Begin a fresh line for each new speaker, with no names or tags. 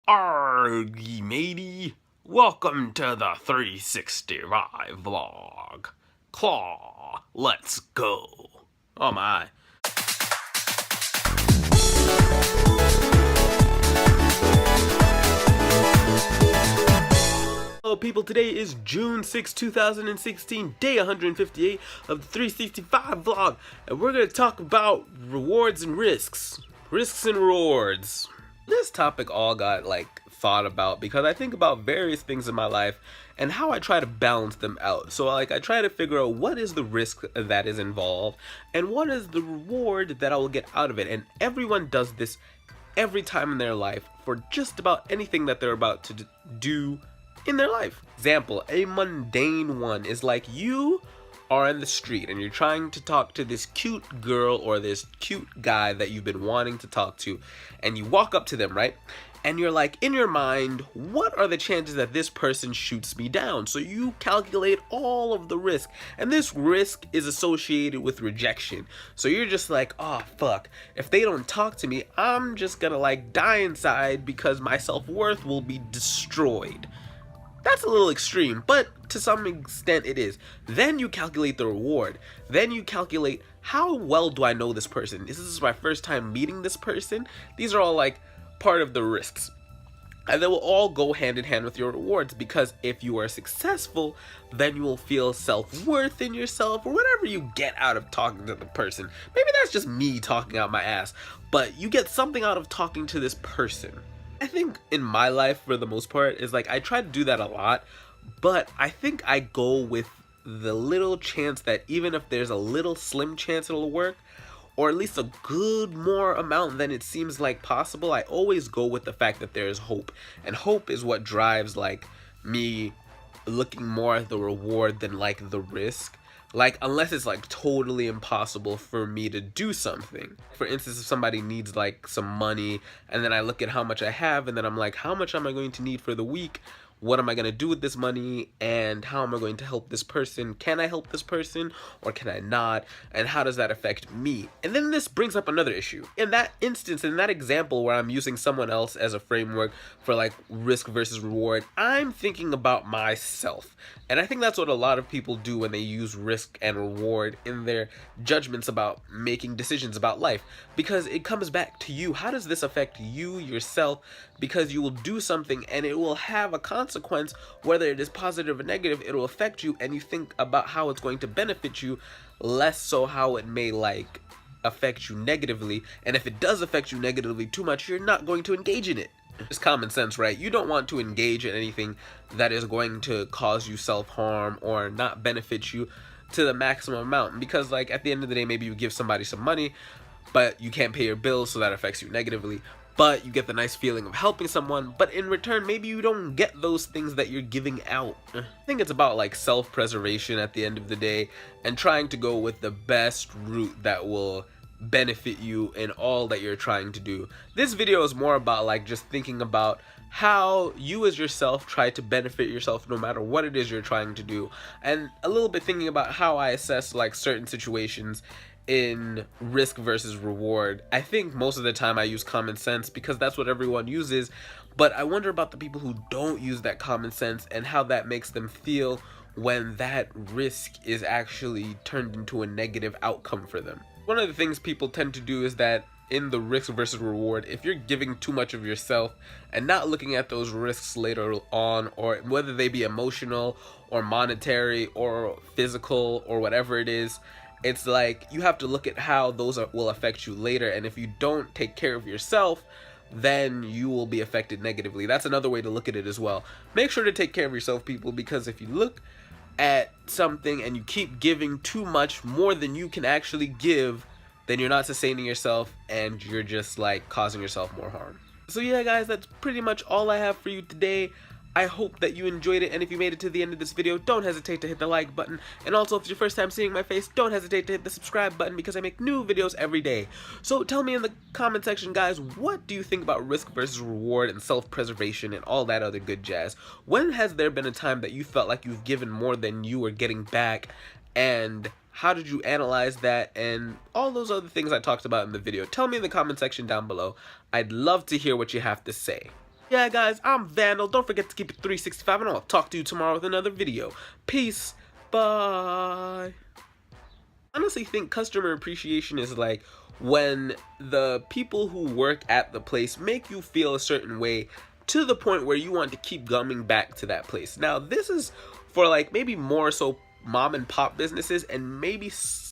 Argy matey, welcome to the 365 vlog. Claw, let's go. Oh my. Hello people, today is June 6, 2016, day 158 of the 365 vlog, and we're going to talk about rewards and risks. Risks and rewards. This topic all got thought about because I think about various things in my life and how I try to balance them out. So I try to figure out what is the risk that is involved and what is the reward that I will get out of it. And everyone does this every time in their life for just about anything that they're about to do in their life. Example, a mundane one is like you are in the street and you're trying to talk to this cute girl or this cute guy that you've been wanting to talk to, and you walk up to them, right? And you're like, in your mind, what are the chances that this person shoots me down? So you calculate all of the risk, and this risk is associated with rejection. So you're just like, oh fuck, if they don't talk to me, I'm just gonna die inside because my self-worth will be destroyed. That's a little extreme, but to some extent it is. Then you calculate the reward. Then you calculate, how well do I know this person? This is my first time meeting this person. These are all part of the risks. And they will all go hand in hand with your rewards, because if you are successful, then you will feel self-worth in yourself or whatever you get out of talking to the person. Maybe that's just me talking out my ass, but you get something out of talking to this person. I think in my life, for the most part, is I try to do that a lot, but I think I go with the little chance that even if there's a little slim chance it'll work, or at least a good more amount than it seems possible, I always go with the fact that there is hope. And hope is what drives me looking more at the reward than the risk. Unless it's totally impossible for me to do something. For instance, if somebody needs some money, and then I look at how much I have, and then I'm like, how much am I going to need for the week? What am I going to do with this money? And how am I going to help this person? Can I help this person or can I not? And how does that affect me? And then this brings up another issue. In that instance, in that example where I'm using someone else as a framework for risk versus reward, I'm thinking about myself. And I think that's what a lot of people do when they use risk and reward in their judgments about making decisions about life, because it comes back to you. How does this affect you yourself? Because you will do something and it will have a consequence, whether it is positive or negative. It will affect you, and you think about how it's going to benefit you, less so how it may affect you negatively. And if it does affect you negatively too much, you're not going to engage in it. It's common sense, right? You don't want to engage in anything that is going to cause you self-harm or not benefit you to the maximum amount, because at the end of the day, maybe you give somebody some money but you can't pay your bills, so that affects you negatively. But you get the nice feeling of helping someone, but in return, maybe you don't get those things that you're giving out. I think it's about self-preservation at the end of the day, and trying to go with the best route that will benefit you in all that you're trying to do. This video is more about just thinking about how you as yourself try to benefit yourself no matter what it is you're trying to do, and a little bit thinking about how I assess certain situations in risk versus reward. I think most of the time I use common sense because that's what everyone uses, but I wonder about the people who don't use that common sense and how that makes them feel when that risk is actually turned into a negative outcome for them. One of the things people tend to do is that in the risk versus reward, if you're giving too much of yourself and not looking at those risks later on, or whether they be emotional or monetary or physical or whatever it is, it's you have to look at how those will affect you later. And if you don't take care of yourself, then you will be affected negatively. That's another way to look at it as well. Make sure to take care of yourself, people, because if you look at something and you keep giving too much, more than you can actually give, then you're not sustaining yourself and you're just causing yourself more harm. So yeah guys, that's pretty much all I have for you today. I hope that you enjoyed it, and if you made it to the end of this video, don't hesitate to hit the like button, and also if it's your first time seeing my face, don't hesitate to hit the subscribe button, because I make new videos every day. So tell me in the comment section, guys, what do you think about risk versus reward and self-preservation and all that other good jazz? When has there been a time that you felt like you've given more than you were getting back, and how did you analyze that, and all those other things I talked about in the video? Tell me in the comment section down below. I'd love to hear what you have to say. Yeah, guys, I'm Vandal. Don't forget to keep it 365, and I'll talk to you tomorrow with another video. Peace. Bye. I honestly think customer appreciation is like when the people who work at the place make you feel a certain way to the point where you want to keep coming back to that place. Now, this is for like maybe more so mom and pop businesses and maybe